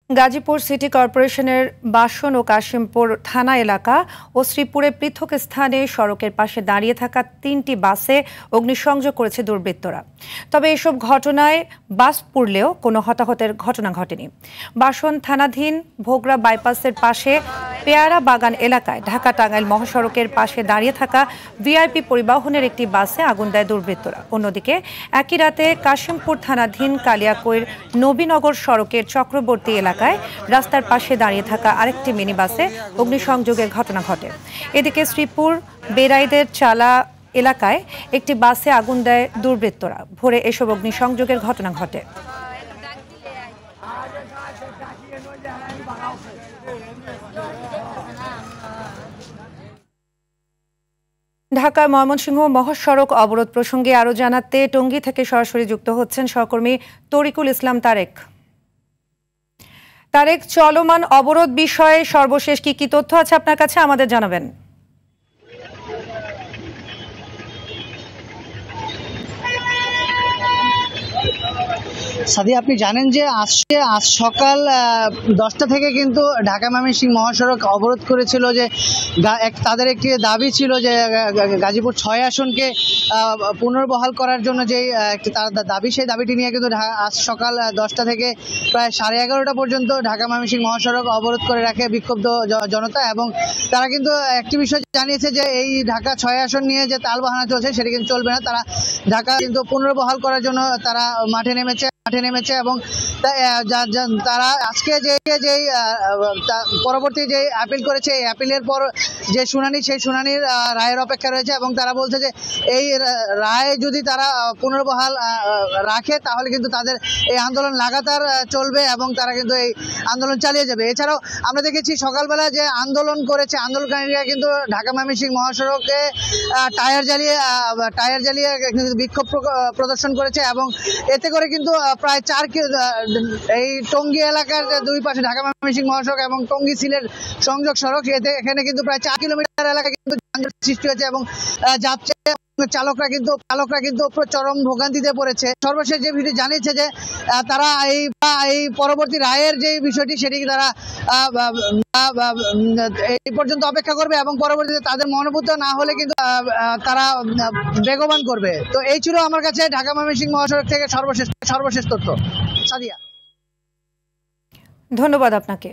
Gazipur city কর্পোরেশনের বাসন ও কাশিমপুর থানা এলাকা ও শ্রীপুরে পৃথক স্থানে সড়কের পাশে দাঁড়িয়ে থাকা ৩টি বাসে অগ্নিসংযোগ করেছে দুর্বৃত্তরা। তবে এসব ঘটনায় বাস পুড়লেও কোনো হতাহতের ঘটনা ঘটেনি। বাসন থানাধীন ভোগড়া বাইপাসের পাশে পেয়ারা বাগান এলাকায় ঢাকা টাঙ্গাইল মহাসড়কের পাশে দাঁড়িয়ে থাকা ভিআইপি পরিবহনের একটি বাসে আগুন দেয় দুর্বৃত্তরা। অন্যদিকে একই রাতে কাশিমপুর থানাধীন কালিয়াকৈর নবীনগর সড়কের চক্রবর্তী এলাকায় রাস্তার পাশে দাঁড়িয়ে থাকা আরেকটি মিনি বাসে অগ্নিসংযোগের ঘটনা ঘটে। এদিকে শ্রীপুর বেরাইদের চালা এলাকায় একটি বাসে আগুন দেয় দুর্বৃত্তরা। ভোরে এসব অগ্নিসংযোগের ঘটনা ঘটে। ঢাকা ময়মনসিংহ মহাসড়ক অবরোধ প্রসঙ্গে আরো জানাতে টঙ্গী থেকে সরাসরি যুক্ত হচ্ছেন সহকর্মী তরিকুল ইসলাম তারেক। তারেক, চলমান অবরোধ বিষয়ে সর্বশেষ কি তথ্য আছে আপনার কাছে, আমাদের জানাবেন। সাদি, আপনি জানেন যে আজ সকাল 10টা থেকে কিন্তু ঢাকা ময়মনসিংহ মহাসড়ক অবরোধ করেছিল। যে তাদের একটি দাবি ছিল যে গাজীপুর 6 আসনকে পুনর্বহাল করার জন্য যে তার দাবি, সেই দাবিটি নিয়ে কিন্তু আজ সকাল 10টা থেকে প্রায় 11:30টা পর্যন্ত ঢাকা ময়মনসিংহ মহাসড়ক অবরোধ করে রাখে বিক্ষুব্ধ জনতা। এবং তারা কিন্তু একটি বিষয় জানিয়েছে যে এই ঢাকা 6 আসন নিয়ে যে তালবাহানা চলছে সেটা কিন্তু চলবে না। তারা ঢাকা কিন্তু পুনর্বহাল করার জন্য তারা মাঠে নেমেছে এবং তারা আজকে যে পরবর্তী যে আপিল করেছে, এই আপিলের পর যে শুনানি, সেই শুনানির রায়ের অপেক্ষা রয়েছে। এবং তারা বলছে যে এই রায় যদি তারা পুনর্বহাল রাখে তাহলে কিন্তু তাদের এই আন্দোলন লাগাতার চলবে এবং তারা কিন্তু এই আন্দোলন চালিয়ে যাবে। এছাড়াও আমরা দেখেছি সকালবেলা যে আন্দোলন করেছে, আন্দোলনকারীরা কিন্তু ঢাকা ময়মনসিংহ মহাসড়কে টায়ার জ্বালিয়ে বিক্ষোভ প্রদর্শন করেছে। এবং এতে করে কিন্তু প্রায় এই টঙ্গী এলাকার দুই পাশে ঢাকা ময়মনসিংহ মহাসড়ক এবং টঙ্গী সিলেট সংযোগ সড়ক, এখানে কিন্তু প্রায় 4 কিলোমিটার এলাকা কিন্তু যানজট সৃষ্টি হয়েছে এবং যাত্রী চালকরা কিন্তু চরম ভোগান্তিতে পড়েছে। সর্বশেষ যে ভিডিও জানিয়েছে যে তারা এই পরবর্তী রায়ের যে বিষয়টি সেটি তারা এই পর্যন্ত অপেক্ষা করবে এবং পরবর্তীতে তাদের মনোভূত না হলে কিন্তু তারা বেগবান করবে। তো এই ছিল আমার কাছে ঢাকা ময়মনসিংহ মহাসড়ক থেকে সর্বশেষ তথ্য। সাদিয়া, ধন্যবাদ আপনাকে।